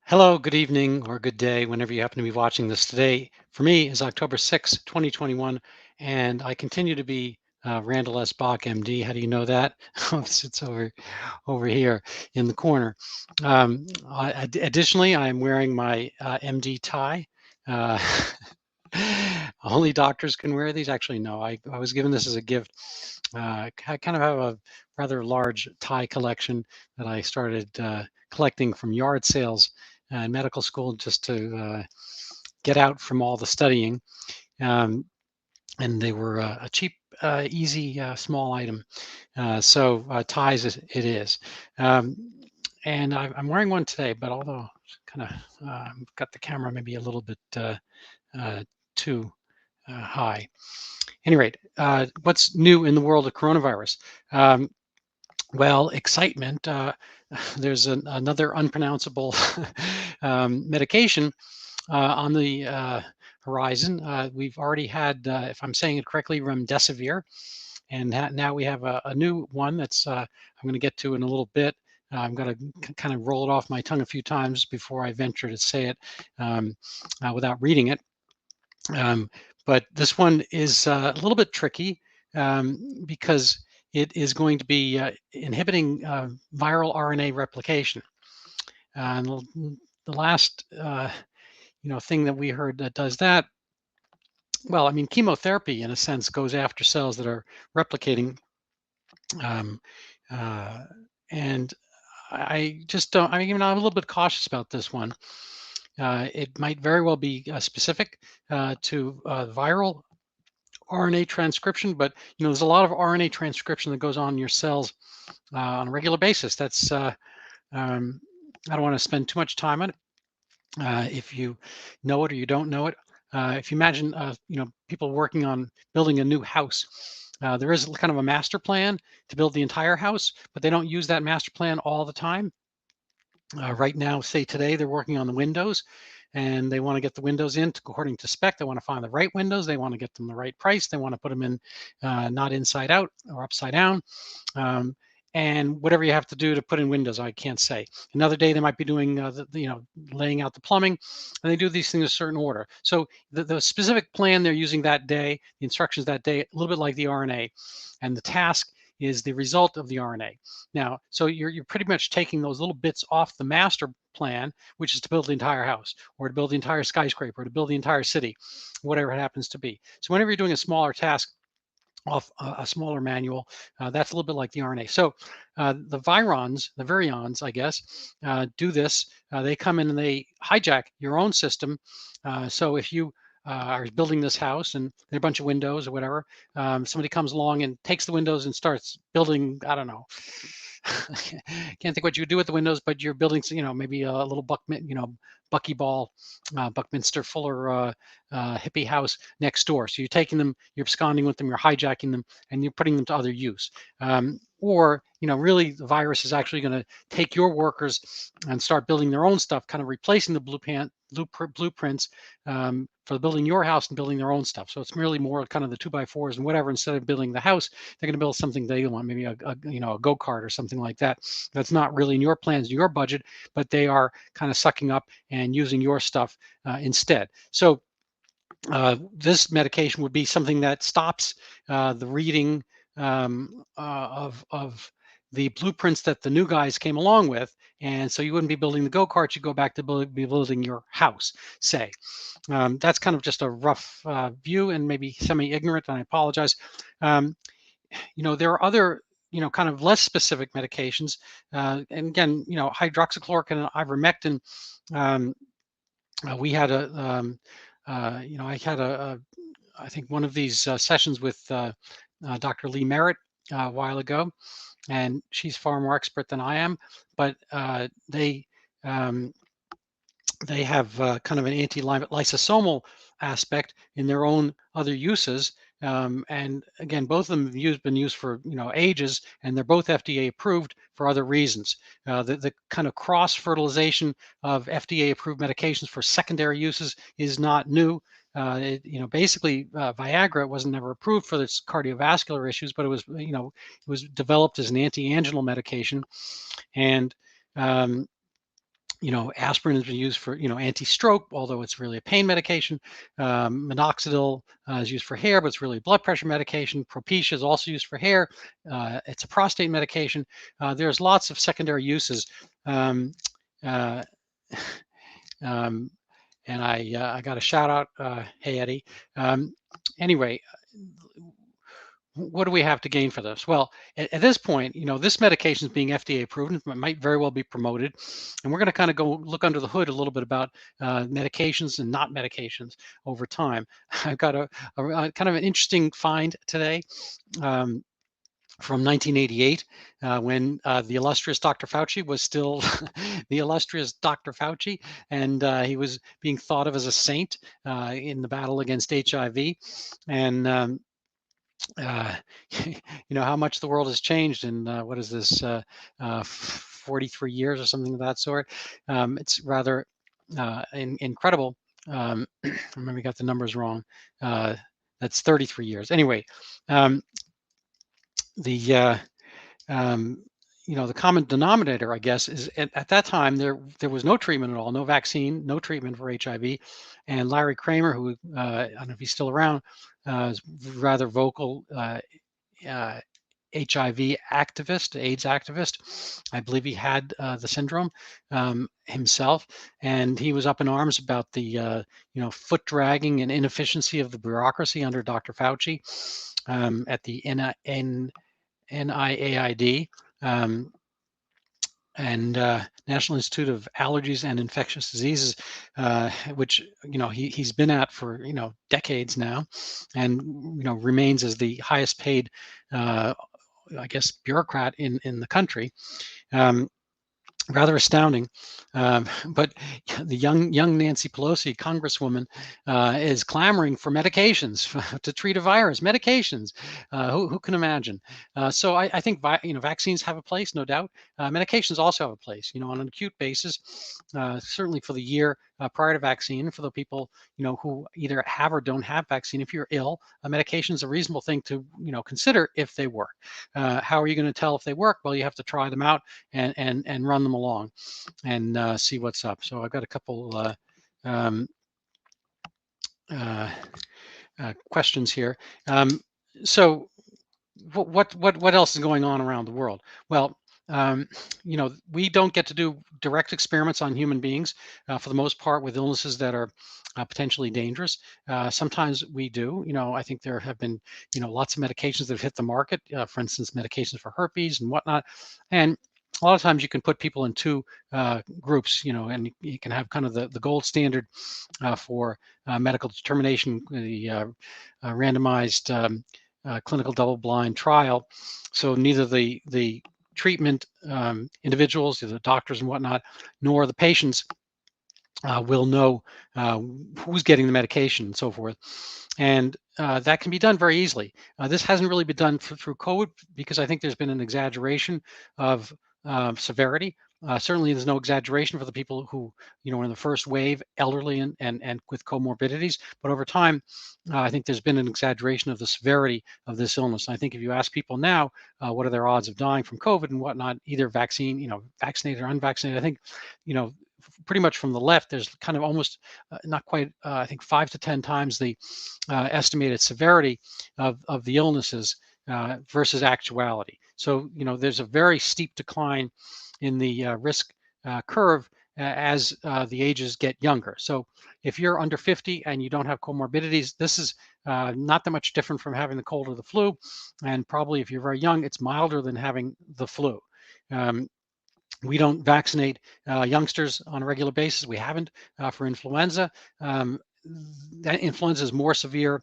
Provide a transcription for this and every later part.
Hello, good evening, or good day, whenever you happen to be watching this. Today, for me, is October 6th, 2021, and I continue to be Randall S. Bach, MD. How do you know that? Oh, it sits over here in the corner. Additionally, I'm wearing my MD tie. Uh, Only doctors can wear these. Actually, no, I was given this as a gift. I kind of have a rather large tie collection that I started collecting from yard sales in medical school just to get out from all the studying. Um, and they were a cheap, easy, small item. So ties it is. Um, and I'm wearing one today, but although kind of got the camera maybe a little bit uh, too high. Any rate, what's new in the world of coronavirus? Um, well, excitement. There's another unpronounceable medication on the horizon. We've already had, if I'm saying it correctly, remdesivir, and now we have a new one that's I'm going to get to in a little bit. I'm going to kind of roll it off my tongue a few times before I venture to say it without reading it. Um, but this one is a little bit tricky because it is going to be inhibiting viral RNA replication. And the last thing that we heard that does that, well, I mean, chemotherapy in a sense goes after cells that are replicating, um, uh, and I just don't. I mean, I'm a little bit cautious about this one. It might very well be specific to viral RNA transcription, but there's a lot of RNA transcription that goes on in your cells on a regular basis. That's I don't want to spend too much time on it. If you know it or you don't know it, if you imagine, people working on building a new house, there is kind of a master plan to build the entire house, but they don't use that master plan all the time. Right now, say today, they're working on the windows and they want to get the windows in according to spec. They want to find the right windows. They want to get them the right price. They want to put them in not inside out or upside down. And whatever you have to do to put in windows, I can't say. Another day they might be doing, laying out the plumbing, and they do these things in a certain order. So the specific plan they're using that day, the instructions that day, a little bit like the RNA, and the task is the result of the RNA. Now, so you're pretty much taking those little bits off the master plan, which is to build the entire house, or to build the entire skyscraper, or to build the entire city, whatever it happens to be. So whenever you're doing a smaller task off a smaller manual, that's a little bit like the RNA. So the virions, I guess, do this. They come in and they hijack your own system. So if you are building this house and there are a bunch of windows or whatever, somebody comes along and takes the windows and starts building, I don't know, can't think what you would do with the windows, but you're building, maybe a little buckyball, Buckminster Fuller hippie house next door. So you're taking them, you're absconding with them, you're hijacking them, and you're putting them to other use. Or, really the virus is actually going to take your workers and start building their own stuff, kind of replacing the blueprints for building your house and building their own stuff. So it's really more kind of the 2x4s and whatever. Instead of building the house, they're going to build something they want, maybe a go-kart or something like that. That's not really in your plans, your budget, but they are kind of sucking up and using your stuff instead. So this medication would be something that stops the reading of the blueprints that the new guys came along with. And so you wouldn't be building the go-kart, you go back to building your house, say. That's kind of just a rough view and maybe semi-ignorant, and I apologize. There are other, kind of less specific medications. And again, hydroxychloroquine and ivermectin. We had I had I think one of these sessions with Dr. Lee Merritt a while ago, and she's far more expert than I am, but they have kind of an anti-lysosomal aspect in their own other uses. And again, both of them have been used for ages, and they're both FDA approved for other reasons. The kind of cross-fertilization of FDA approved medications for secondary uses is not new. Basically, Viagra wasn't never approved for its cardiovascular issues, but it was developed as an anti-anginal medication, and Aspirin has been used for, anti-stroke, although it's really a pain medication. Minoxidil is used for hair, but it's really a blood pressure medication. Propecia is also used for hair. It's a prostate medication. There's lots of secondary uses. Um, uh, um, and I got a shout out. Hey, Eddie. Anyway, what do we have to gain for this? Well, at this point, this medication is being FDA approved. It might very well be promoted, and we're going to kind of go look under the hood a little bit about medications and not medications over time. I've got a kind of an interesting find today. From 1988, when the illustrious Dr. Fauci was still the illustrious Dr. Fauci, and he was being thought of as a saint in the battle against HIV. And uh, how much the world has changed in what is this 43 years or something of that sort. It's rather incredible. Maybe we got the numbers wrong. That's 33 years. Anyway, the the common denominator, I guess, is at that time there was no treatment at all, no vaccine, no treatment for HIV. And Larry Kramer, who I don't know if he's still around, is rather vocal HIV activist, AIDS activist. I believe he had the syndrome himself, and he was up in arms about the foot dragging and inefficiency of the bureaucracy under Dr. Fauci at the NIAID. And National Institute of Allergies and Infectious Diseases, which he's been at for decades now, and remains as the highest paid, I guess, bureaucrat in the country. Rather astounding, but the young Nancy Pelosi, Congresswoman, is clamoring for medications to treat a virus. Medications, who can imagine? So I think vaccines have a place, no doubt. Medications also have a place. On an acute basis, certainly for the year prior to vaccine, for the people who either have or don't have vaccine. If you're ill, a medication is a reasonable thing to consider if they work. How are you going to tell if they work? Well, you have to try them out and run them along and see what's up. So I've got a couple questions here. So what else is going on around the world? Well, we don't get to do direct experiments on human beings for the most part with illnesses that are potentially dangerous. Sometimes we do. I think there have been lots of medications that have hit the market. For instance, medications for herpes and whatnot, and a lot of times you can put people in two groups, and you can have kind of the gold standard for medical determination, the randomized clinical double-blind trial. So neither the treatment individuals, the doctors and whatnot, nor the patients will know who's getting the medication and so forth. And that can be done very easily. This hasn't really been done through COVID because I think there's been an exaggeration of severity. Certainly, there's no exaggeration for the people who, were in the first wave, elderly and with comorbidities. But over time, I think there's been an exaggeration of the severity of this illness. And I think if you ask people now, what are their odds of dying from COVID and whatnot, either vaccinated or unvaccinated, I think, pretty much from the left, there's kind of almost not quite, I think 5 to 10 times the estimated severity of the illnesses versus actuality. So, there's a very steep decline in the risk curve as the ages get younger. So if you're under 50 and you don't have comorbidities, this is not that much different from having the cold or the flu. And probably if you're very young, it's milder than having the flu. We don't vaccinate youngsters on a regular basis. We haven't for influenza. That influenza is more severe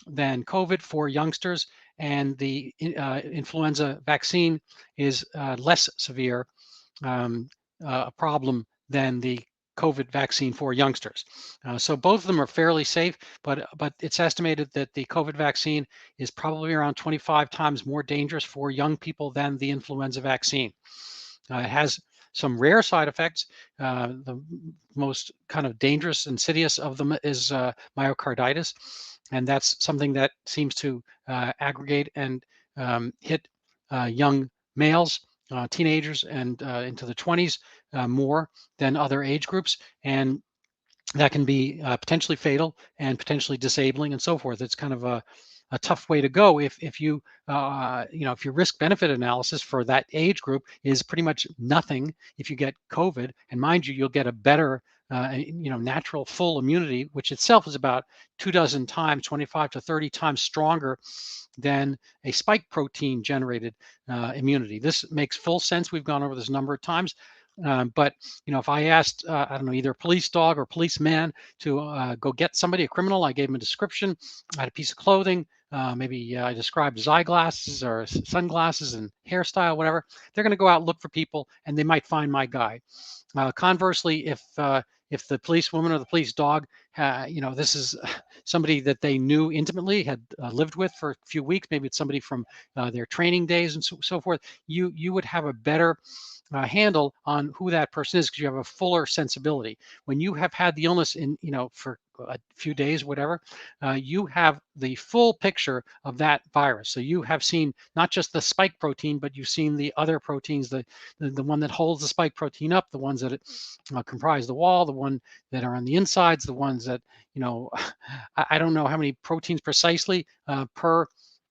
than COVID for youngsters, and the influenza vaccine is less severe a problem than the COVID vaccine for youngsters. So both of them are fairly safe, but it's estimated that the COVID vaccine is probably around 25 times more dangerous for young people than the influenza vaccine. It has some rare side effects. The most kind of dangerous, insidious of them is myocarditis. And that's something that seems to aggregate and hit young males, teenagers, and into the 20s more than other age groups, and that can be potentially fatal and potentially disabling and so forth. It's kind of a tough way to go if you if your risk benefit analysis for that age group is pretty much nothing if you get COVID. And mind you, you'll get a better natural full immunity, which itself is about 24 times, 25 to 30 times stronger than a spike protein generated immunity. This makes full sense. We've gone over this a number of times. But if I asked, I don't know, either a police dog or policeman to go get somebody, a criminal, I gave them a description, I had a piece of clothing, maybe I described his eyeglasses or sunglasses and hairstyle, whatever. They're going to go out and look for people, and they might find my guy. Conversely, if the policewoman or the police dog, this is somebody that they knew intimately, had lived with for a few weeks, maybe it's somebody from their training days and so forth, you would have a better handle on who that person is because you have a fuller sensibility. When you have had the illness for a few days, whatever, you have the full picture of that virus. So you have seen not just the spike protein, but you've seen the other proteins, the one that holds the spike protein up, the ones that comprise the wall, the one that are on the insides, the ones that, I don't know how many proteins precisely per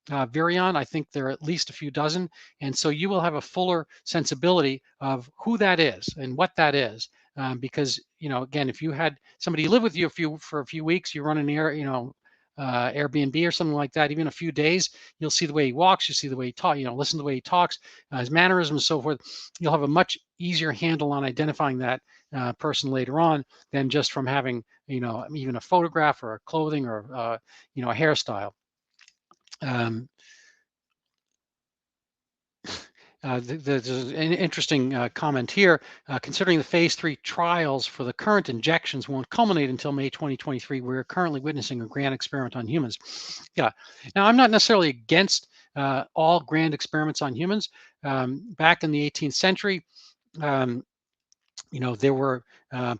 virion. I think there are at least a few dozen. And so you will have a fuller sensibility of who that is and what that is. Because, again, if you had somebody live with you for a few weeks, you run an Airbnb or something like that, even a few days, you'll see the way he walks, you see the way he talks, listen to the way he talks, his mannerisms and so forth. You'll have a much easier handle on identifying that person later on than just from having, even a photograph or a clothing or, a hairstyle. There's an interesting comment here. Considering the phase 3 trials for the current injections won't culminate until May 2023, we're currently witnessing a grand experiment on humans. Yeah. Now, I'm not necessarily against all grand experiments on humans. Back in the 18th century, there were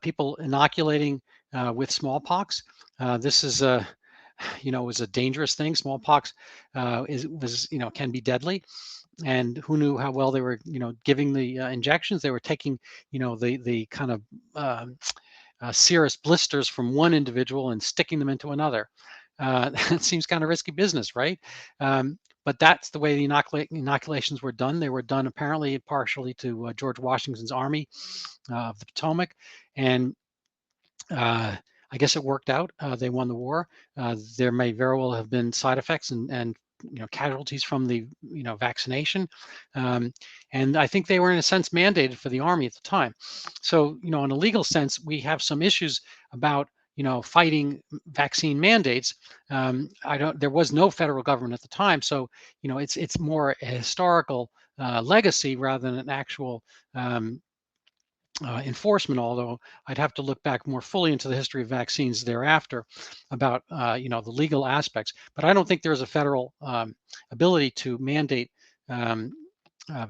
people inoculating with smallpox. This is was a dangerous thing. Smallpox can be deadly, and who knew how well they were giving the injections. They were taking the kind of serous blisters from one individual and sticking them into another. It seems kind of risky business, right? But that's the way the inoculations were done. They were done apparently partially to George Washington's Army of the Potomac, and I guess it worked out. They won the war. There may very well have been side effects and casualties from the vaccination, and I think they were in a sense mandated for the Army at the time. So in a legal sense, we have some issues about fighting vaccine mandates. There was no federal government at the time, so it's more a historical legacy rather than an actual enforcement, although I'd have to look back more fully into the history of vaccines thereafter about the legal aspects. But I don't think there's a federal ability to mandate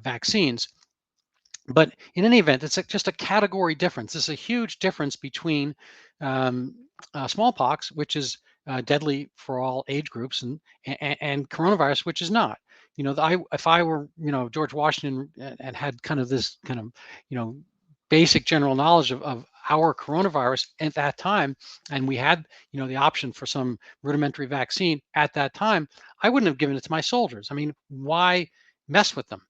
vaccines. But in any event, it's just a category difference. It's a huge difference between smallpox, which is deadly for all age groups, and coronavirus, which is not. If I were George Washington and had kind of this kind of basic general knowledge of our coronavirus at that time, and we had the option for some rudimentary vaccine at that time, I wouldn't have given it to my soldiers. I mean, why mess with them?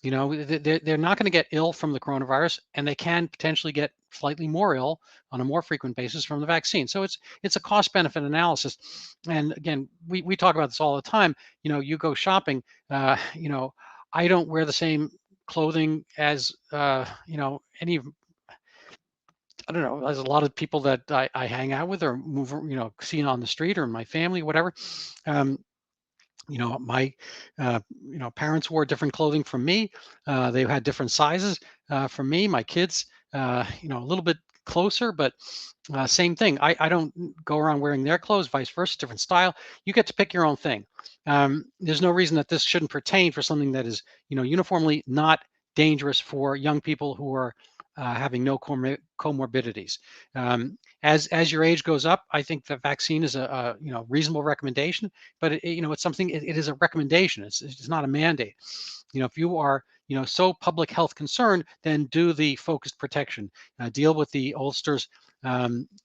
They're not going to get ill from the coronavirus, and they can potentially get slightly more ill on a more frequent basis from the vaccine. So it's a cost benefit analysis. And again, we talk about this all the time. You go shopping, I don't wear the same clothing as any of, I don't know, there's a lot of people that I hang out with or move seen on the street or in my family, whatever. My parents wore different clothing from me. They had different sizes from me. My kids a little bit closer, but same thing. I don't go around wearing their clothes, vice versa, different style. You get to pick your own thing. There's no reason that this shouldn't pertain for something that is uniformly not dangerous for young people who are having no comorbidities. As your age goes up, I think the vaccine is a reasonable recommendation, but it's something. It is a recommendation. It's not a mandate. If you are so public health concerned, then do the focused protection, deal with the oldsters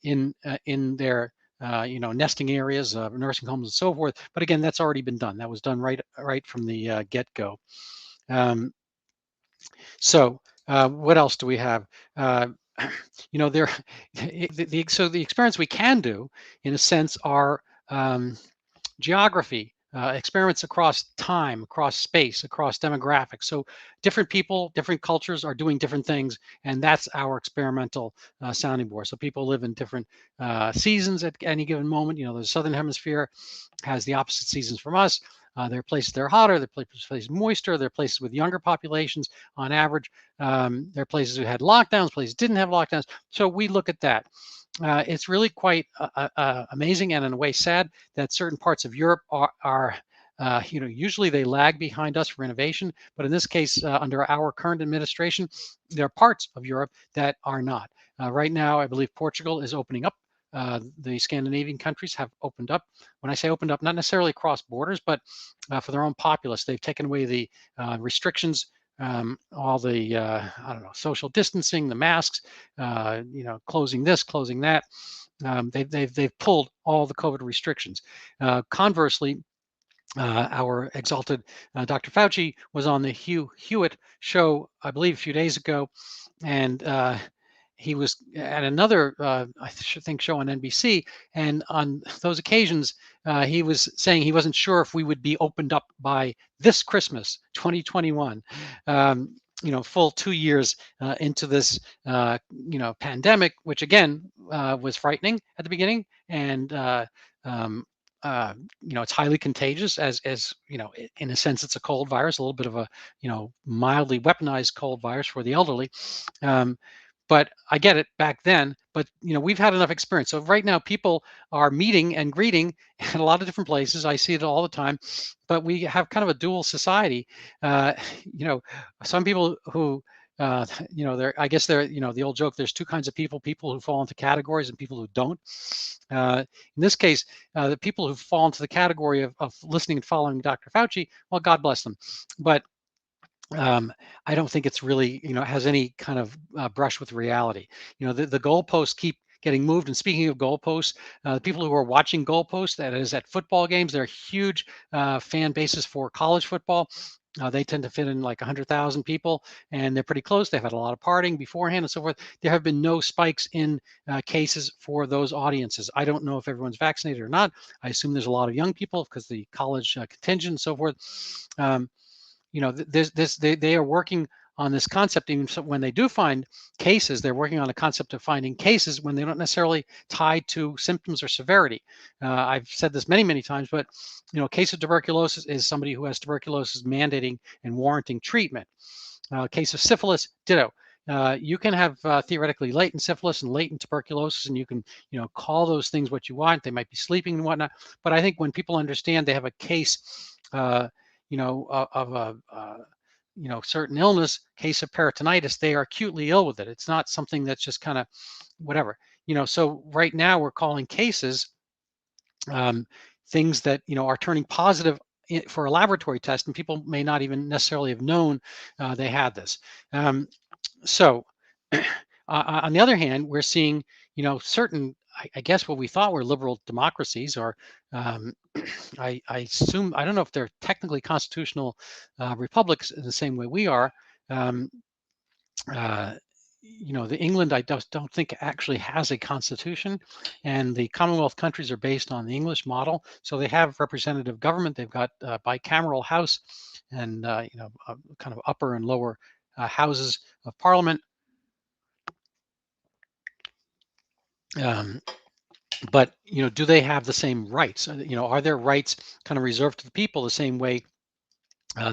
in their nesting areas, nursing homes, and so forth. But again, that's already been done. That was done right from the get-go. So what else do we have? Uh, there, so the experiments we can do, in a sense, are geography, experiments across time, across space, across demographics. So different people, different cultures are doing different things, and that's our experimental sounding board. So people live in different seasons at any given moment. The Southern Hemisphere has the opposite seasons from us. There are places that are hotter, there are places moister, there are places with younger populations on average. There are places who had lockdowns, places didn't have lockdowns. So we look at that. It's really quite amazing and in a way sad that certain parts of Europe are usually they lag behind us for innovation, but in this case, under our current administration, there are parts of Europe that are not. Right now, I believe Portugal is opening up. The Scandinavian countries have opened up. When I say opened up, not necessarily across borders, but for their own populace, they've taken away the restrictions, all the I don't know, social distancing, the masks, closing this, closing that. They've pulled all the COVID restrictions. Conversely, our exalted Dr. Fauci was on the Hugh Hewitt show, I believe, a few days ago, and he was at another, I should think, show on NBC, and on those occasions, he was saying he wasn't sure if we would be opened up by this Christmas, 2021. Full 2 years into this, pandemic, which again was frightening at the beginning, and it's highly contagious, as in a sense, it's a cold virus, a little bit of a, mildly weaponized cold virus for the elderly. But I get it back then, but we've had enough experience. So right now people are meeting and greeting in a lot of different places. I see it all the time, but we have kind of a dual society. Uh, some people who I guess they're, the old joke, there's two kinds of people who fall into categories and people who don't. In this case, the people who fall into the category of listening and following Dr. Fauci, well, God bless them. But I don't think it's really, has any kind of brush with reality. The goalposts keep getting moved. And speaking of goalposts, people who are watching goalposts, that is at football games, they're huge fan bases for college football. They tend to fit in like 100,000 people, and they're pretty close. They've had a lot of partying beforehand and so forth. There have been no spikes in cases for those audiences. I don't know if everyone's vaccinated or not. I assume there's a lot of young people because the college contingent and so forth. They are working on this concept. Even so, when they do find cases, they're working on a concept of finding cases when they don't necessarily tie to symptoms or severity. I've said this many times, but a case of tuberculosis is somebody who has tuberculosis mandating and warranting treatment. Case of syphilis, ditto. You can have theoretically latent syphilis and latent tuberculosis, and you can, call those things what you want. They might be sleeping and whatnot. But I think when people understand they have a case, of a certain illness, case of peritonitis, they are acutely ill with it. It's not something that's just kind of whatever. So right now we're calling cases things that are turning positive for a laboratory test, and people may not even necessarily have known they had this. So on the other hand, we're seeing certain, I guess, what we thought were liberal democracies, or I assume, I don't know if they're technically constitutional republics in the same way we are. The England, I don't think actually has a constitution, and the Commonwealth countries are based on the English model. So they have representative government. They've got bicameral House, and kind of upper and lower houses of Parliament. But do they have the same rights? Are their rights kind of reserved to the people the same way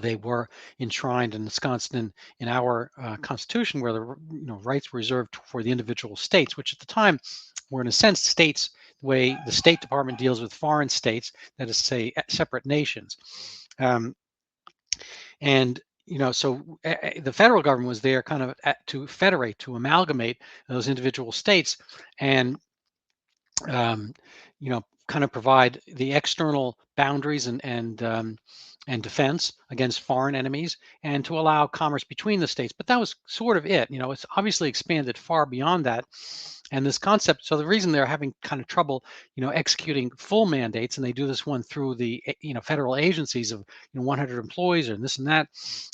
they were enshrined and ensconced in our Constitution, where the rights were reserved for the individual states, which at the time were in a sense states, the way the State Department deals with foreign states, that is to say, separate nations. And so the federal government was there kind of to federate, to amalgamate those individual states, and kind of provide the external boundaries and and defense against foreign enemies, and to allow commerce between the states. But that was sort of it. It's obviously expanded far beyond that. And this concept, so the reason they're having kind of trouble, executing full mandates, and they do this one through the, federal agencies of, 100 employees or this and that,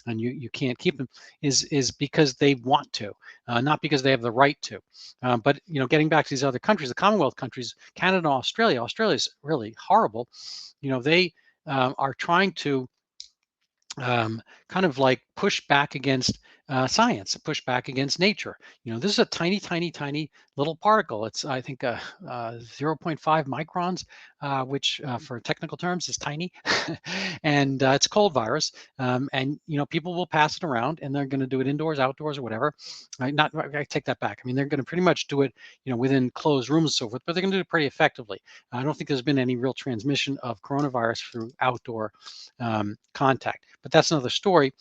and you can't keep them, is because they want to, not because they have the right to. But getting back to these other countries, the Commonwealth countries, Canada, Australia is really horrible. They are trying to kind of like push back against science, push back against nature. This is a tiny, tiny, tiny little particle. It's, I think, zero 0.5 microns, which for technical terms is tiny, and it's a cold virus. And people will pass it around, and they're going to do it indoors, outdoors, or whatever. I take that back. I mean, they're going to pretty much do it, within closed rooms and so forth, but they're going to do it pretty effectively. I don't think there's been any real transmission of coronavirus through outdoor contact. But that's another story.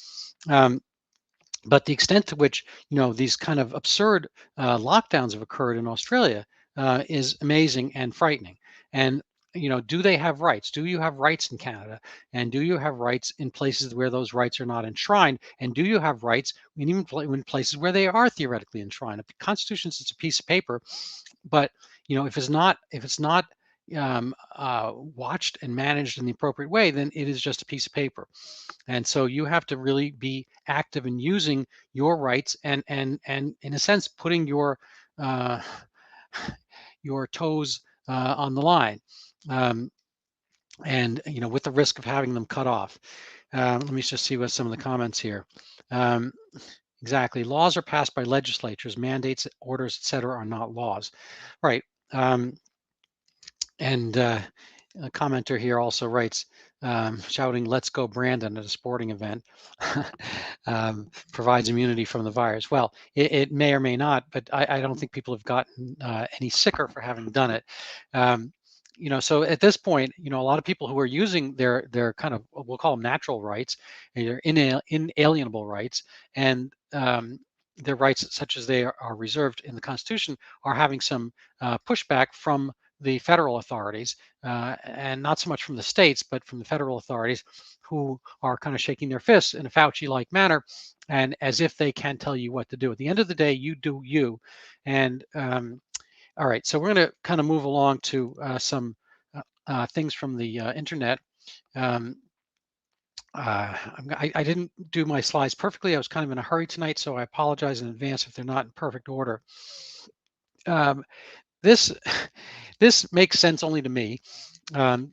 But the extent to which these kind of absurd lockdowns have occurred in Australia is amazing and frightening. And do they have rights? Do you have rights in Canada? And do you have rights in places where those rights are not enshrined? And do you have rights in places where they are theoretically enshrined? The Constitution is just a piece of paper, but if it's not watched and managed in the appropriate way, then it is just a piece of paper. And so you have to really be active in using your rights and in a sense putting your toes on the line, and with the risk of having them cut off. Let me just see what some of the comments here. Exactly, laws are passed by legislatures. Mandates, orders, etc., are not laws, right? And a commenter here also writes, shouting, "Let's go Brandon" at a sporting event provides immunity from the virus. Well, it may or may not, but I don't think people have gotten any sicker for having done it. So at this point, a lot of people who are using their kind of, we'll call them natural rights, their inalienable rights, and their rights such as they are reserved in the Constitution, are having some pushback from the federal authorities, and not so much from the states, but from the federal authorities, who are kind of shaking their fists in a Fauci-like manner, and as if they can tell you what to do. At the end of the day, you do you. And all right, so we're going to kind of move along to some things from the internet. I didn't do my slides perfectly. I was kind of in a hurry tonight, so I apologize in advance if they're not in perfect order. This makes sense only to me.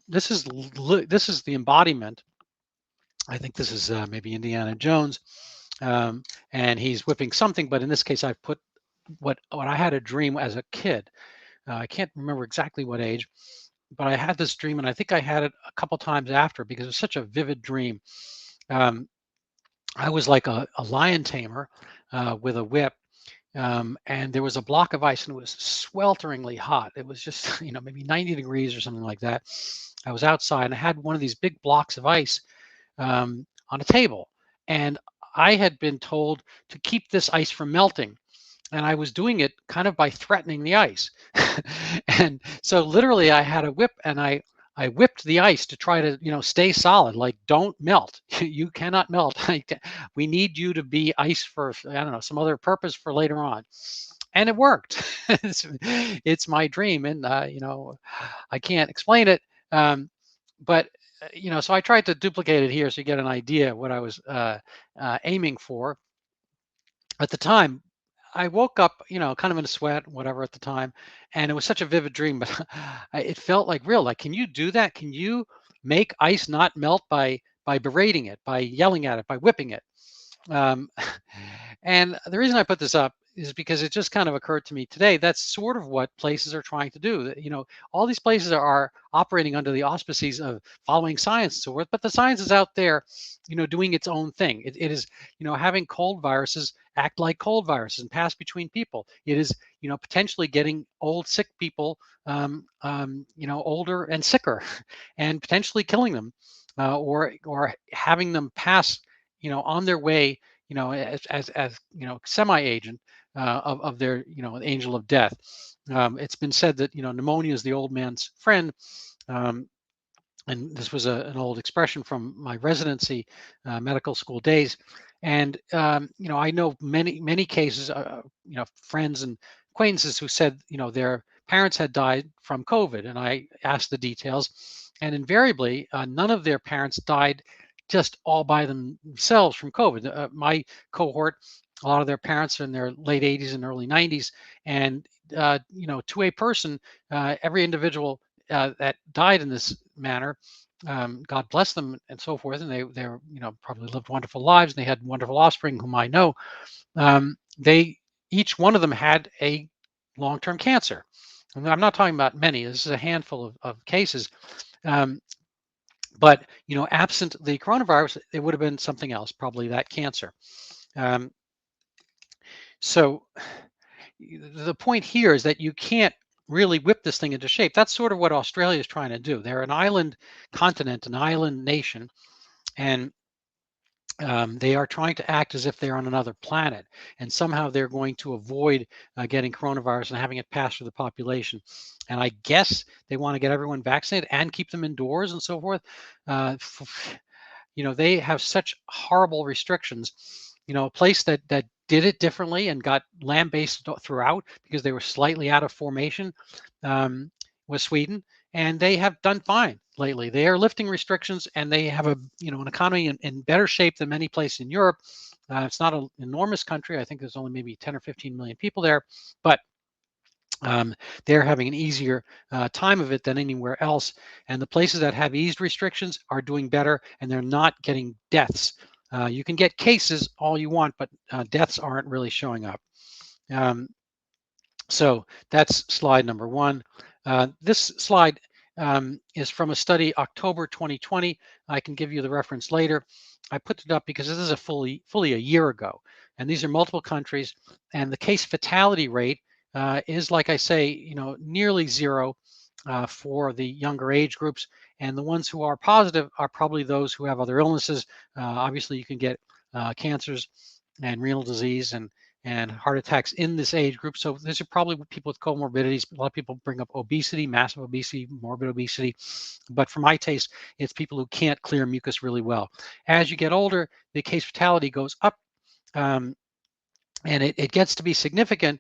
This is the embodiment. I think this is maybe Indiana Jones, and he's whipping something. But in this case, I've put what I had a dream as a kid. I can't remember exactly what age, but I had this dream, and I think I had it a couple times after, because it was such a vivid dream. I was like a lion tamer with a whip. And there was a block of ice, and it was swelteringly hot. It was just, maybe 90 degrees or something like that. I was outside, and I had one of these big blocks of ice on a table. And I had been told to keep this ice from melting. And I was doing it kind of by threatening the ice. And so literally I had a whip, and I whipped the ice to try to, stay solid, like, don't melt. You cannot melt. We need you to be ice for, I don't know, some other purpose for later on. And it worked. It's my dream. And, I can't explain it. But, so I tried to duplicate it here so you get an idea of what I was aiming for. At the time, I woke up, kind of in a sweat, whatever at the time, and it was such a vivid dream, but it felt like real. Like, can you do that? Can you make ice not melt by berating it, by yelling at it, by whipping it? And the reason I put this up is because it just kind of occurred to me today. That's sort of what places are trying to do. All these places are operating under the auspices of following science and so forth, but the science is out there, doing its own thing. It is, having cold viruses act like cold viruses and pass between people. It is, potentially getting old, sick people, older and sicker, and potentially killing them, or having them pass, on their way, as semi-agent of their, angel of death. It's been said that, pneumonia is the old man's friend. and this was an old expression from my residency medical school days. And I know many cases, friends and acquaintances who said, their parents had died from COVID, and I asked the details, and invariably, none of their parents died just all by themselves from COVID. My cohort, a lot of their parents are in their late 80s and early 90s, and to a person, every individual that died in this manner, God bless them and so forth, and they're probably lived wonderful lives, and they had wonderful offspring whom I know. They each one of them had a long-term cancer. And I'm not talking about many. This is a handful of cases. Um, but absent the coronavirus, it would have been something else, probably that cancer. Um, so the point here is that you can't really whip this thing into shape. That's sort of what Australia is trying to do. They're an island continent, an island nation, and they are trying to act as if they're on another planet, and somehow they're going to avoid getting coronavirus and having it pass through the population. And I guess they want to get everyone vaccinated and keep them indoors and so forth. They have such horrible restrictions. A place that did it differently and got land-based throughout because they were slightly out of formation was Sweden, and they have done fine lately. They are lifting restrictions, and they have an economy in better shape than many places in Europe. It's not an enormous country. I think there's only maybe 10 or 15 million people there, but they're having an easier time of it than anywhere else. And the places that have eased restrictions are doing better, and they're not getting deaths. You can get cases all you want, but deaths aren't really showing up. So that's slide number one. This slide is from a study October 2020. I can give you the reference later. I put it up because this is fully a year ago, and these are multiple countries, and the case fatality rate is, like I say, nearly zero for the younger age groups, and the ones who are positive are probably those who have other illnesses. Obviously, you can get cancers and renal disease and heart attacks in this age group. So these are probably people with comorbidities. A lot of people bring up obesity, massive obesity, morbid obesity. But for my taste, it's people who can't clear mucus really well. As you get older, the case fatality goes up. And it gets to be significant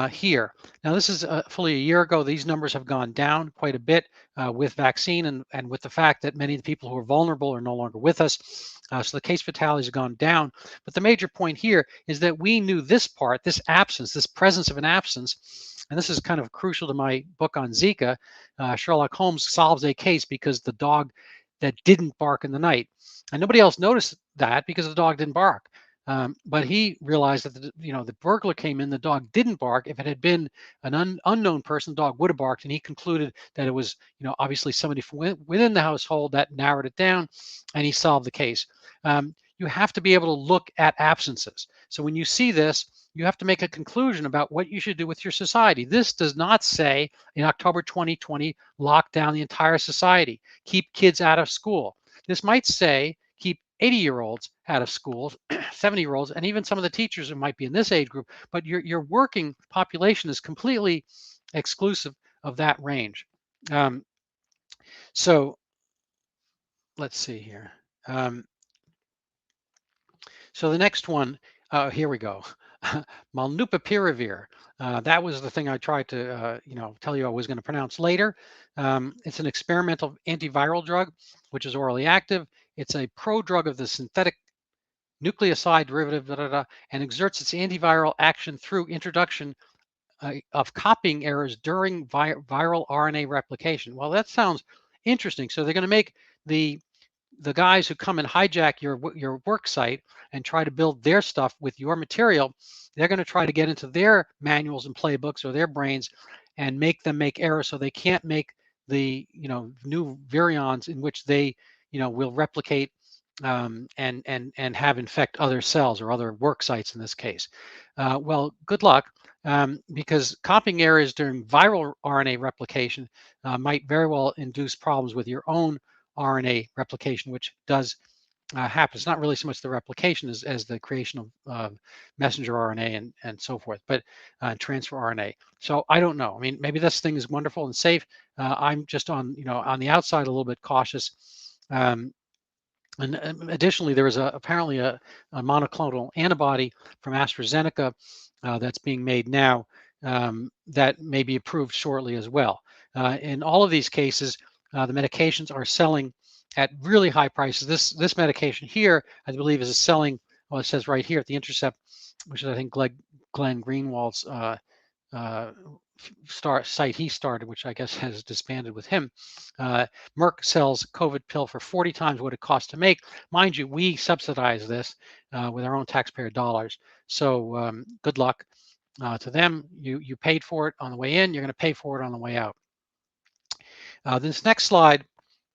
here. Now, this is fully a year ago. These numbers have gone down quite a bit with vaccine and with the fact that many of the people who are vulnerable are no longer with us. So the case fatalities have gone down. But the major point here is that we knew this part, this absence, this presence of an absence, and this is kind of crucial to my book on Zika. Sherlock Holmes solves a case because the dog that didn't bark in the night. And nobody else noticed that because the dog didn't bark. But he realized that the burglar came in, the dog didn't bark. If it had been an unknown person, the dog would have barked, and he concluded that it was obviously somebody from within the household. That narrowed it down, and he solved the case. You have to be able to look at absences. So when you see this, you have to make a conclusion about what you should do with your society. This does not say in October 2020, lock down the entire society, keep kids out of school. This might say keep 80-year-olds out of schools, 70-year-olds, and even some of the teachers who might be in this age group, but your working population is completely exclusive of that range. So let's see here. So the next one, here we go. Molnupiravir. That was the thing I tried to, tell you I was going to pronounce later. It's an experimental antiviral drug, which is orally active. It's a prodrug of the synthetic nucleoside derivative, and exerts its antiviral action through introduction of copying errors during viral RNA replication. Well, that sounds interesting. So they're going to make the guys who come and hijack your work site and try to build their stuff with your material, they're going to try to get into their manuals and playbooks or their brains and make them make errors so they can't make the new virions in which they will replicate and have infect other cells or other work sites in this case. Well, good luck, because copying errors during viral RNA replication might very well induce problems with your own RNA replication, which does happens. It's not really so much the replication as the creation of messenger RNA and so forth, but transfer RNA. So I don't know. I mean, maybe this thing is wonderful and safe. I'm just on the outside a little bit cautious. And additionally, there is apparently a monoclonal antibody from AstraZeneca that's being made now that may be approved shortly as well. In all of these cases, the medications are selling at really high prices. This medication here, I believe, is selling. Well, it says right here at the Intercept, which is I think Glenn Greenwald's site he started, which I guess has disbanded with him. Merck sells COVID pill for 40 times what it costs to make. Mind you, we subsidize this with our own taxpayer dollars. So good luck to them. You paid for it on the way in. You're going to pay for it on the way out. This next slide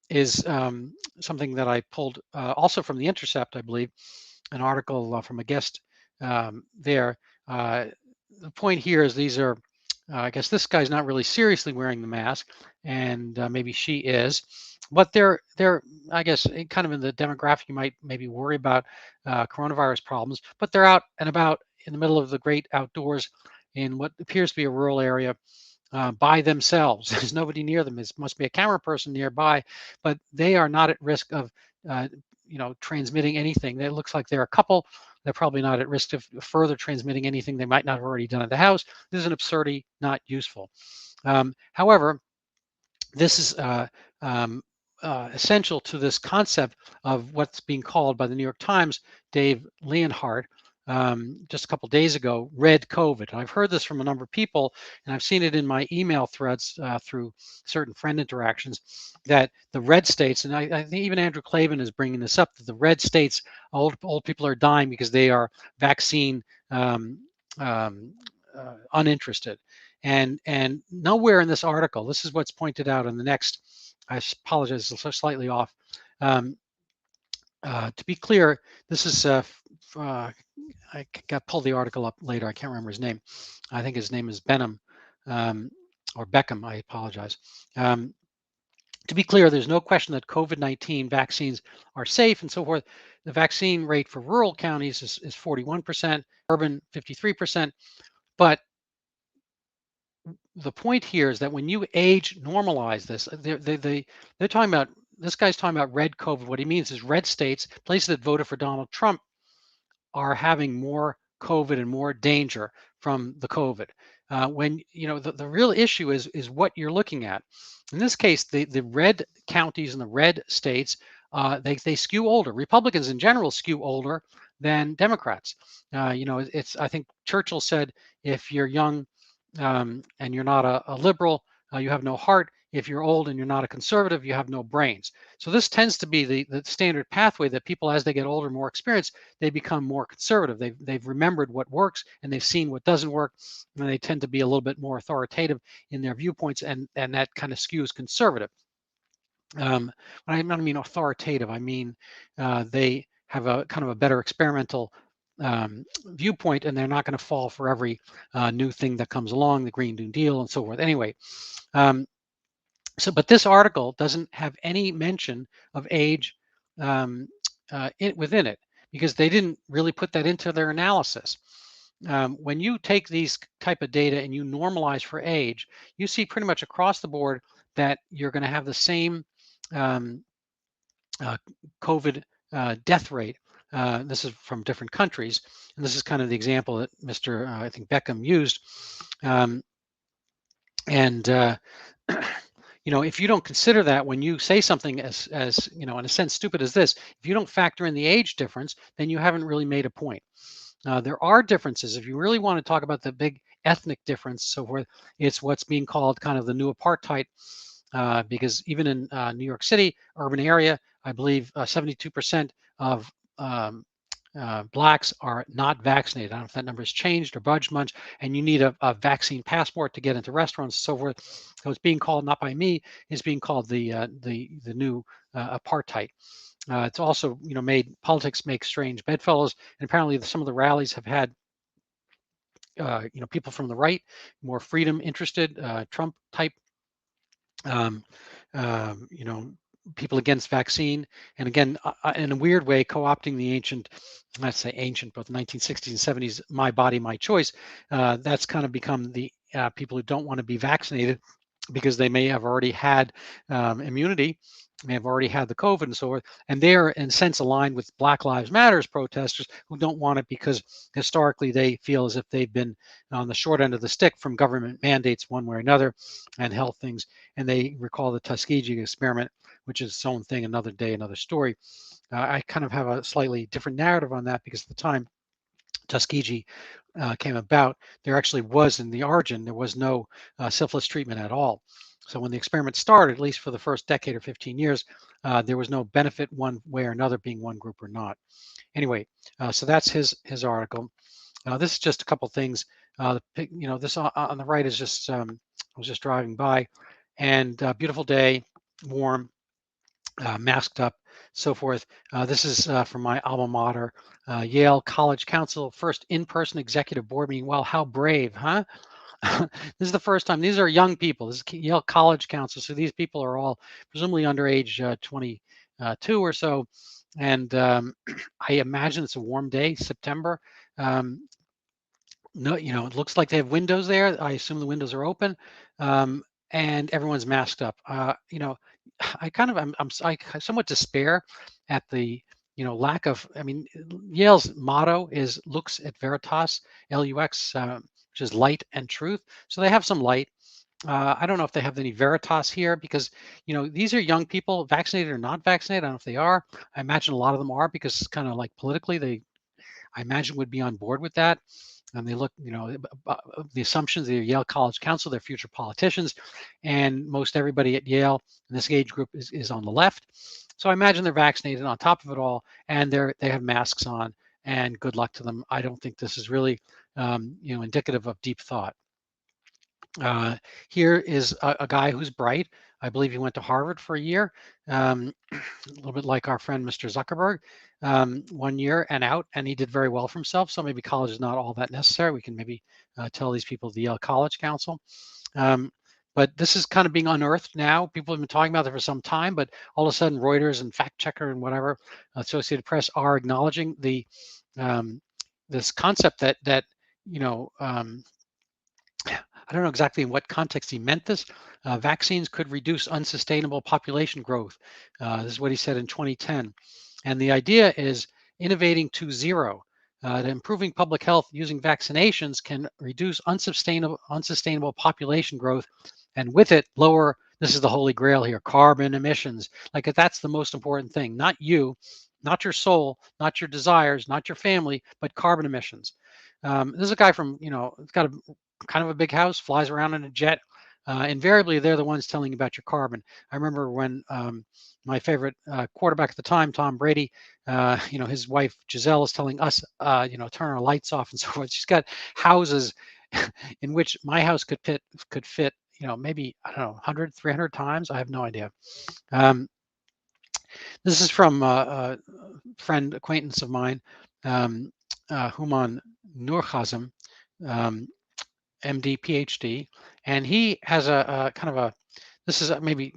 is something that I pulled also from the Intercept, I believe, an article from a guest there. The point here is these are, I guess this guy's not really seriously wearing the mask, and maybe she is, but they're I guess kind of in the demographic you might maybe worry about coronavirus problems, but they're out and about in the middle of the great outdoors in what appears to be a rural area by themselves. There's nobody near them. It must be a camera person nearby, but they are not at risk of transmitting anything. It looks like they're a couple. They're probably not at risk of further transmitting anything they might not have already done at the house. This is an absurdity, not useful. However, this is essential to this concept of what's being called by the New York Times, Dave Leonhardt, just a couple of days ago, red COVID. And I've heard this from a number of people, and I've seen it in my email threads through certain friend interactions, that the red states, and I think even Andrew Klavan is bringing this up, that the red states, old people are dying because they are vaccine uninterested. And nowhere in this article, this is what's pointed out in the next, I apologize, slightly off. To be clear, this is I got pulled the article up later. I can't remember his name. I think his name is Benham or Beckham. I apologize. To be clear, there's no question that COVID-19 vaccines are safe and so forth. The vaccine rate for rural counties is 41%, urban 53%. But the point here is that when you age normalize this, they're talking about, this guy's talking about red COVID. What he means is red states, places that voted for Donald Trump, are having more COVID and more danger from the COVID. When the real issue is what you're looking at. In this case, the red counties and the red states, they skew older. Republicans in general skew older than Democrats. It's, I think Churchill said, if you're young and you're not a liberal, you have no heart. If you're old and you're not a conservative, you have no brains. So this tends to be the standard pathway that people, as they get older, more experienced, they become more conservative. They've remembered what works and they've seen what doesn't work, and they tend to be a little bit more authoritative in their viewpoints, and that kind of skews conservative. I don't mean authoritative. I mean they have a kind of a better experimental viewpoint, and they're not going to fall for every new thing that comes along, the Green New Deal and so forth. Anyway, but this article doesn't have any mention of age within it, because they didn't really put that into their analysis. When you take these type of data and you normalize for age, you see pretty much across the board that you're going to have the same COVID death rate. This is from different countries, and this is kind of the example that Mr. I think Beckham used. If you don't consider that when you say something as in a sense stupid as this, if you don't factor in the age difference, then you haven't really made a point. There are differences. If you really want to talk about the big ethnic difference, so forth, it's what's being called kind of the new apartheid, because even in New York City, urban area, I believe 72% of blacks are not vaccinated. I don't know if that number has changed or budged much, and you need a vaccine passport to get into restaurants and so forth. So it's being called, not by me, it's being called the new apartheid. It's also made politics make strange bedfellows, and apparently some of the rallies have had people from the right, more freedom interested, Trump type people against vaccine, and again, in a weird way, co-opting the ancient, let's say ancient, but the 1960s and 70s, my body, my choice. That's kind of become the people who don't want to be vaccinated because they may have already had immunity, may have already had the COVID and so forth, and they are in a sense aligned with Black Lives Matters protesters who don't want it because historically they feel as if they've been on the short end of the stick from government mandates one way or another and health things, and they recall the Tuskegee experiment, which is its own thing, another day, another story. I kind of have a slightly different narrative on that because at the time Tuskegee came about, there actually was in the origin, there was no syphilis treatment at all. So when the experiment started, at least for the first decade or 15 years, there was no benefit one way or another, being one group or not. Anyway, so that's his article. This is just a couple things. This on the right is just, I was just driving by, and beautiful day, warm, masked up, so forth. This is from my alma mater, Yale College Council, first in-person executive board meeting. Well, how brave, huh? This is the first time. These are young people. This is Yale College Council, so these people are all presumably under age 22 or so. And I imagine it's a warm day, September. Um, no, it looks like they have windows there. I assume the windows are open, um, and everyone's masked up. I kind of I somewhat despair at the lack of. I mean, Yale's motto is "Lux et Veritas," LUX, which is light and truth. So they have some light. I don't know if they have any Veritas here because these are young people, vaccinated or not vaccinated. I don't know if they are. I imagine a lot of them are because it's kind of like politically they, I imagine, would be on board with that. And they look, the assumptions of the Yale College Council, they're future politicians, and most everybody at Yale in this age group is on the left. So I imagine they're vaccinated on top of it all, and they have masks on, and good luck to them. I don't think this is really, indicative of deep thought. Uh, Here is a guy who's bright. I believe he went to Harvard for a year, a little bit like our friend Mr. Zuckerberg, 1 year and out, and he did very well for himself. So maybe college is not all that necessary. We can maybe tell these people the Yale College Council. Um, but this is kind of being unearthed now. People have been talking about it for some time, but all of a sudden Reuters and Fact Checker and whatever, Associated Press, are acknowledging this concept that you know I don't know exactly in what context he meant this. Vaccines could reduce unsustainable population growth. This is what he said in 2010. And the idea is innovating to zero. Improving public health using vaccinations can reduce unsustainable population growth, and with it, lower, this is the holy grail here, carbon emissions. Like that's the most important thing, not you, not your soul, not your desires, not your family, but carbon emissions. This is a guy from, got a kind of a big house, flies around in a jet. Invariably, they're the ones telling you about your carbon. I remember when my favorite quarterback at the time, Tom Brady, his wife Giselle is telling us, turn our lights off and so forth. She's got houses in which my house could fit, maybe, I don't know, 100, 300 times. I have no idea. This is from a friend, acquaintance of mine, Human Nurhazem, MD, PhD, and he has a kind of a, this is maybe,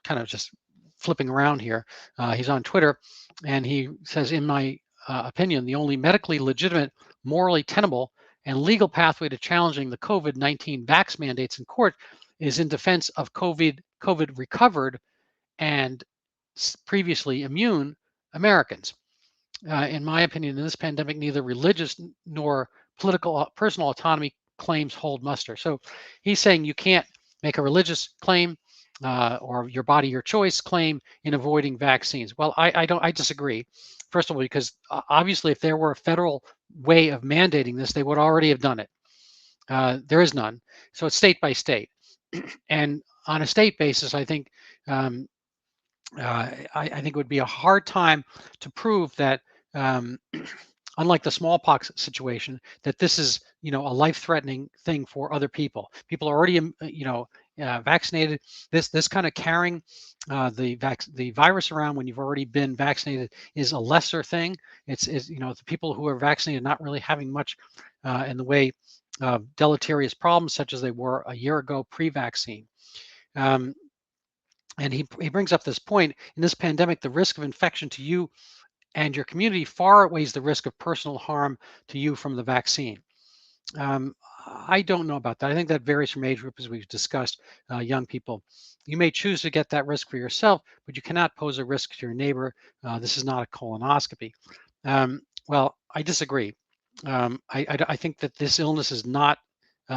kind of just flipping around here. He's on Twitter, and he says, in my opinion, the only medically legitimate, morally tenable, and legal pathway to challenging the COVID-19 vax mandates in court is in defense of COVID recovered and previously immune Americans. In my opinion, in this pandemic, neither religious nor political personal autonomy claims hold muster. So he's saying you can't make a religious claim or your body, your choice claim in avoiding vaccines. Well, I disagree. First of all, because obviously, if there were a federal way of mandating this, they would already have done it. There is none. So it's state by state. And on a state basis, I think I think it would be a hard time to prove that, unlike the smallpox situation, that this is a life-threatening thing for other people. People are already vaccinated. This kind of carrying the virus around when you've already been vaccinated is a lesser thing. It's the people who are vaccinated not really having much in the way of deleterious problems such as they were a year ago pre-vaccine. And he brings up this point: in this pandemic, the risk of infection to you and your community far outweighs the risk of personal harm to you from the vaccine. Um, I don't know about that. I think that varies from age group, as we've discussed. Young people, you may choose to get that risk for yourself, but you cannot pose a risk to your neighbor. This is not a colonoscopy. Well, I disagree. I think that this illness is not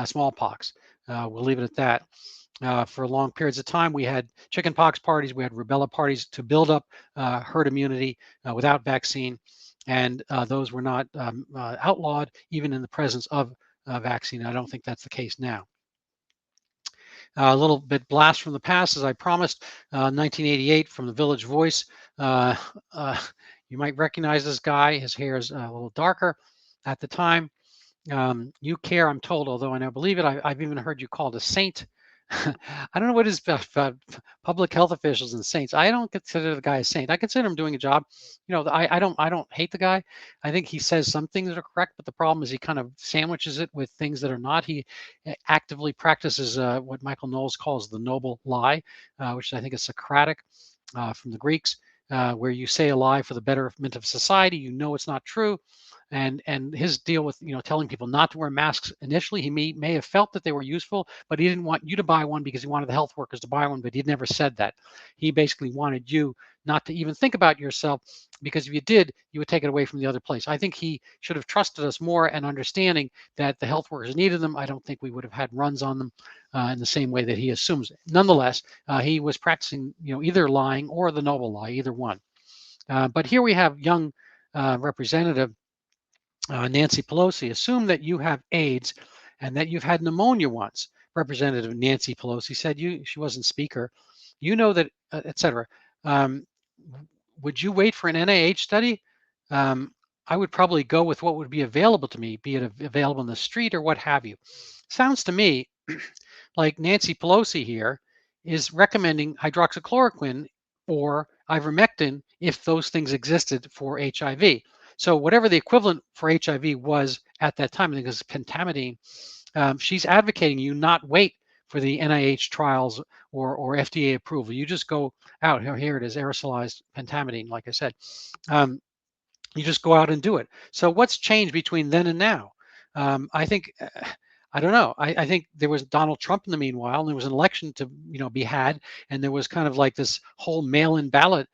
smallpox. We'll leave it at that. For long periods of time, we had chickenpox parties, we had rubella parties to build up herd immunity without vaccine, and those were not outlawed even in the presence of vaccine. I don't think that's the case now. A little bit blast from the past, as I promised. 1988 from the Village Voice. Uh, uh, you might recognize this guy. His hair is a little darker at the time. You care, I'm told, although I don't believe it. I've even heard you called a saint. I don't know what is about public health officials and saints. I don't consider the guy a saint. I consider him doing a job. You know, I don't hate the guy. I think he says some things that are correct, but the problem is he kind of sandwiches it with things that are not. He actively practices what Michael Knowles calls the noble lie, which I think is Socratic from the Greeks, where you say a lie for the betterment of society. You know it's not true. And his deal with telling people not to wear masks initially, he may have felt that they were useful, but he didn't want you to buy one because he wanted the health workers to buy one, but he never said that. He basically wanted you not to even think about yourself, because if you did, you would take it away from the other place. I think he should have trusted us more and understanding that the health workers needed them. I don't think we would have had runs on them in the same way that he assumes. Nonetheless, he was practicing either lying or the noble lie, either one. But here we have young representative Nancy Pelosi. Assume that you have AIDS and that you've had pneumonia once. Representative Nancy Pelosi said she wasn't speaker. You know that, etc. Um, would you wait for an NIH study? I would probably go with what would be available to me, be it available in the street or what have you. Sounds to me like Nancy Pelosi here is recommending hydroxychloroquine or ivermectin if those things existed for HIV. So whatever the equivalent for HIV was at that time, I think it was pentamidine, she's advocating you not wait for the NIH trials or FDA approval. You just go out. Here it is, aerosolized pentamidine, like I said. You just go out and do it. So what's changed between then and now? I think, I don't know. I think there was Donald Trump in the meanwhile, and there was an election to be had, and there was kind of like this whole mail-in ballot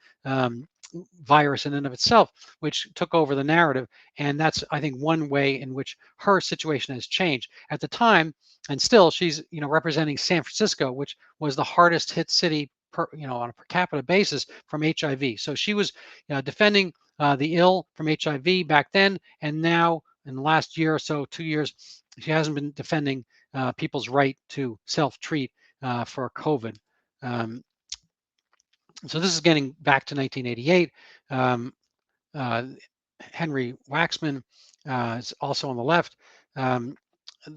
virus in and of itself, which took over the narrative. And that's, I think, one way in which her situation has changed. At the time, and still, she's representing San Francisco, which was the hardest hit city on a per capita basis from HIV. So she was defending the ill from HIV back then, and now in the last year or so, 2 years, she hasn't been defending people's right to self-treat for COVID. So this is getting back to 1988. Henry Waxman is also on the left.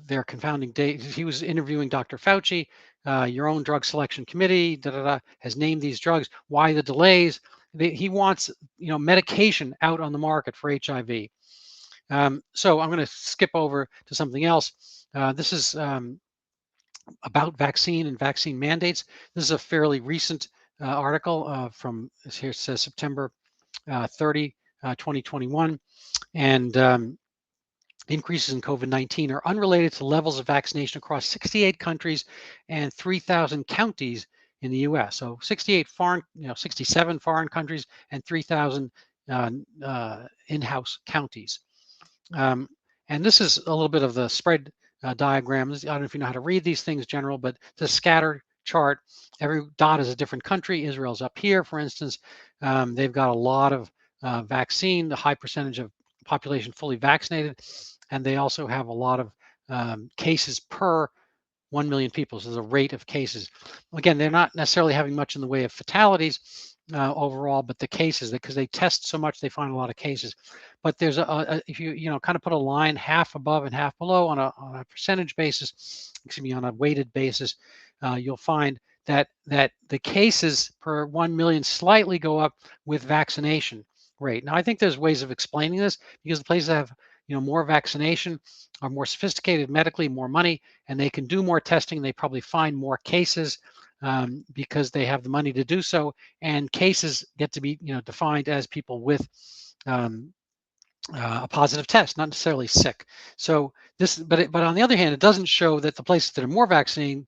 Their confounding date. He was interviewing Dr. Fauci. Your own drug selection committee has named these drugs. Why the delays? He wants medication out on the market for HIV. So I'm going to skip over to something else. This is about vaccine and vaccine mandates. This is a fairly recent article from, here it says September 30, 2021. And increases in COVID-19 are unrelated to levels of vaccination across 68 countries and 3,000 counties in the U.S. So 68 foreign, 67 foreign countries and 3,000 in-house counties. And this is a little bit of the spread diagram. I don't know if you know how to read these things, General, but the scatter chart, every dot is a different country. Israel's up here, for instance. They've got a lot of vaccine, the high percentage of population fully vaccinated, and they also have a lot of cases per 1 million people. So the rate of cases. Again, they're not necessarily having much in the way of fatalities overall, but the cases, because they test so much, they find a lot of cases. But there's if you kind of put a line half above and half below on a percentage basis, excuse me, on a weighted basis, you'll find that the cases per 1 million slightly go up with vaccination rate. Now, I think there's ways of explaining this, because the places that have more vaccination are more sophisticated medically, more money, and they can do more testing. They probably find more cases. because they have the money to do so, and cases get to be defined as people with a positive test, not necessarily sick. So but on the other hand, it doesn't show that the places that are more vaccinated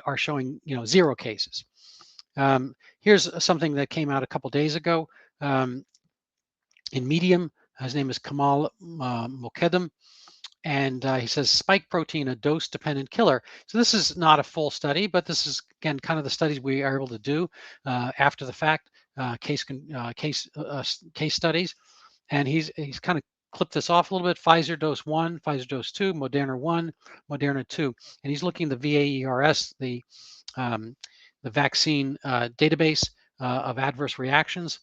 are showing zero cases. Here's something that came out a couple days ago in Medium. His name is Kamal Mokedem, and he says spike protein, a dose-dependent killer. So this is not a full study, but this is again kind of the studies we are able to do after the fact, case studies. And he's kind of clipped this off a little bit. Pfizer dose 1, Pfizer dose 2, Moderna 1, Moderna 2, and he's looking at the VAERS, the vaccine database of adverse reactions.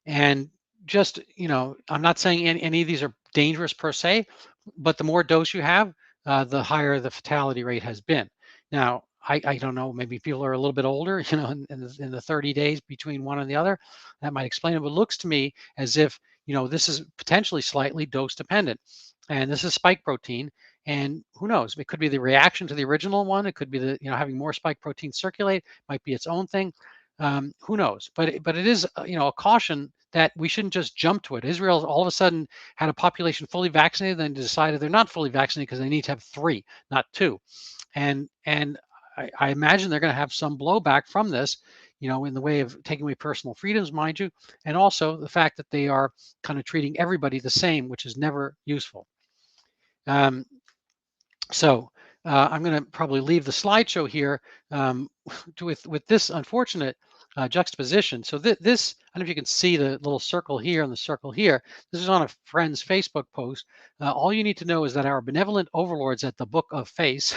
And just, I'm not saying any of these are dangerous per se, but the more dose you have, the higher the fatality rate has been. Now, I don't know, maybe people are a little bit older, in the 30 days between one and the other. That might explain it, but it looks to me as if, this is potentially slightly dose dependent. And this is spike protein. And who knows, it could be the reaction to the original one. It could be the, having more spike protein circulate, might be its own thing. Who knows? But it is, a caution that we shouldn't just jump to it. Israel all of a sudden had a population fully vaccinated, then decided they're not fully vaccinated because they need to have 3, not 2. And I imagine they're going to have some blowback from this, in the way of taking away personal freedoms, mind you, and also the fact that they are kind of treating everybody the same, which is never useful. So I'm going to probably leave the slideshow here with this unfortunate juxtaposition. So this, I don't know if you can see the little circle here and the circle here. This is on a friend's Facebook post. All you need to know is that our benevolent overlords at the Book of Face,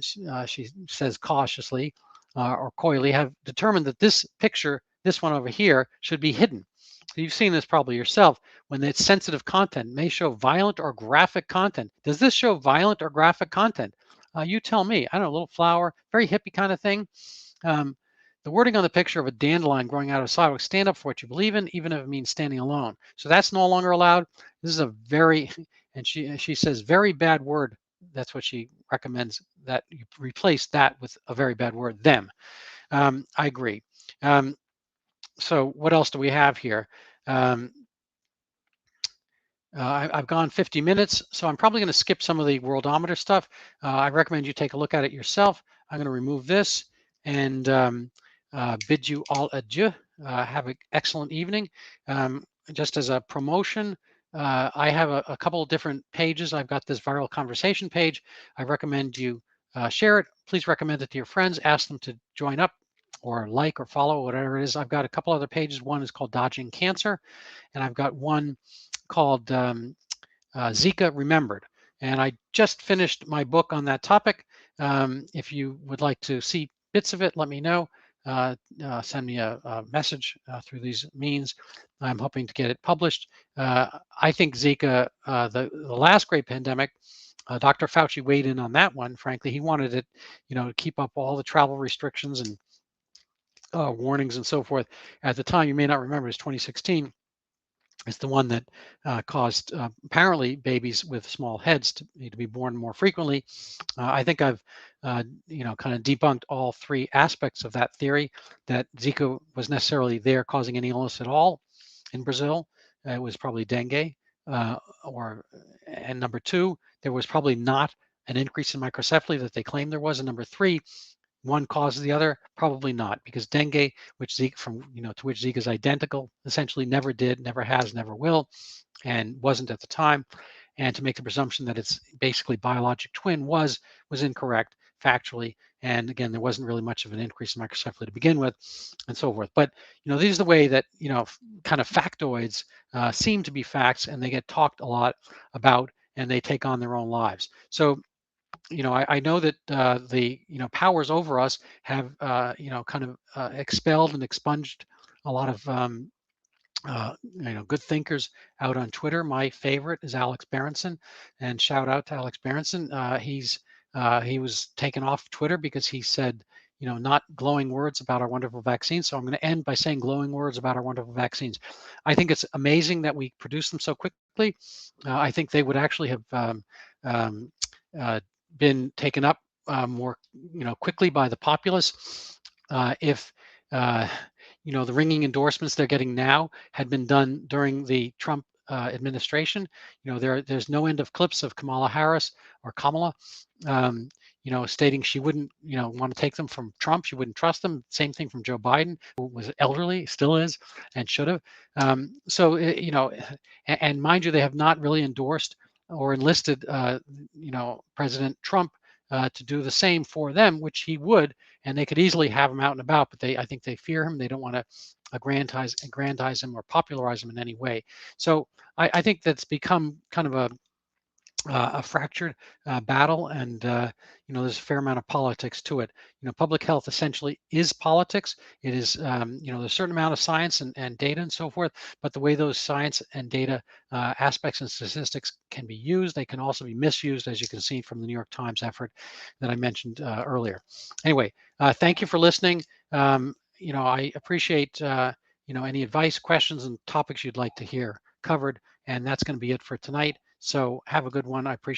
she says cautiously or coyly, have determined that this picture, this one over here, should be hidden. You've seen this probably yourself. When it's sensitive content, may show violent or graphic content. Does this show violent or graphic content? You tell me. I don't know, a little flower, very hippie kind of thing. The wording on the picture of a dandelion growing out of a sidewalk, stand up for what you believe in, even if it means standing alone. So that's no longer allowed. This is a very, and she says, very bad word. That's what she recommends, that you replace that with a very bad word, them. I agree. So what else do we have here? I've gone 50 minutes, so I'm probably going to skip some of the Worldometer stuff. I recommend you take a look at it yourself. I'm going to remove this and bid you all adieu. Have an excellent evening. Just as a promotion, I have a couple of different pages. I've got this viral conversation page. I recommend you share it. Please recommend it to your friends. Ask them to join up or like or follow, whatever it is. I've got a couple other pages. One is called Dodging Cancer, and I've got one called Zika Remembered. And I just finished my book on that topic. If you would like to see bits of it, let me know. Send me a message through these means. I'm hoping to get it published. I think Zika, the last great pandemic, Dr. Fauci weighed in on that one. Frankly, he wanted it, to keep up all the travel restrictions and warnings and so forth. At the time, you may not remember, it's 2016. It's the one that caused apparently babies with small heads to be born more frequently. I think I've kind of debunked all 3 aspects of that theory, that Zika was necessarily there causing any illness at all in Brazil. It was probably dengue, and number 2, there was probably not an increase in microcephaly that they claimed there was, and number 3, one causes the other? Probably not, because dengue, which Zika to which Zika is identical, essentially never did, never has, never will, and wasn't at the time. And to make the presumption that it's basically biologic twin was incorrect factually. And again, there wasn't really much of an increase in microcephaly to begin with, and so forth. But these are the way that kind of factoids seem to be facts, and they get talked a lot about, and they take on their own lives. So I know that the powers over us have kind of expelled and expunged a lot of good thinkers out on Twitter. My favorite is Alex Berenson, and shout out to Alex Berenson. He was taken off Twitter because he said not glowing words about our wonderful vaccines. So I'm going to end by saying glowing words about our wonderful vaccines. I think it's amazing that we produce them so quickly. I think they would actually have been taken up more, quickly by the populace. If the ringing endorsements they're getting now had been done during the Trump administration, there's no end of clips of Kamala Harris or Kamala, stating she wouldn't, want to take them from Trump. She wouldn't trust them. Same thing from Joe Biden, who was elderly, still is, and should have. And mind you, they have not really endorsed or enlisted, President Trump to do the same for them, which he would, and they could easily have him out and about. But I think they fear him. They don't want to aggrandize him or popularize him in any way. So I think that's become kind of a fractured battle, and there's a fair amount of politics to it. Public health essentially is politics. It is, there's a certain amount of science and data and so forth, but the way those science and data aspects and statistics can be used, they can also be misused, as you can see from the New York Times effort that I mentioned earlier. Anyway, thank you for listening. I appreciate any advice, questions, and topics you'd like to hear covered, and that's going to be it for tonight. So have a good one. I appreciate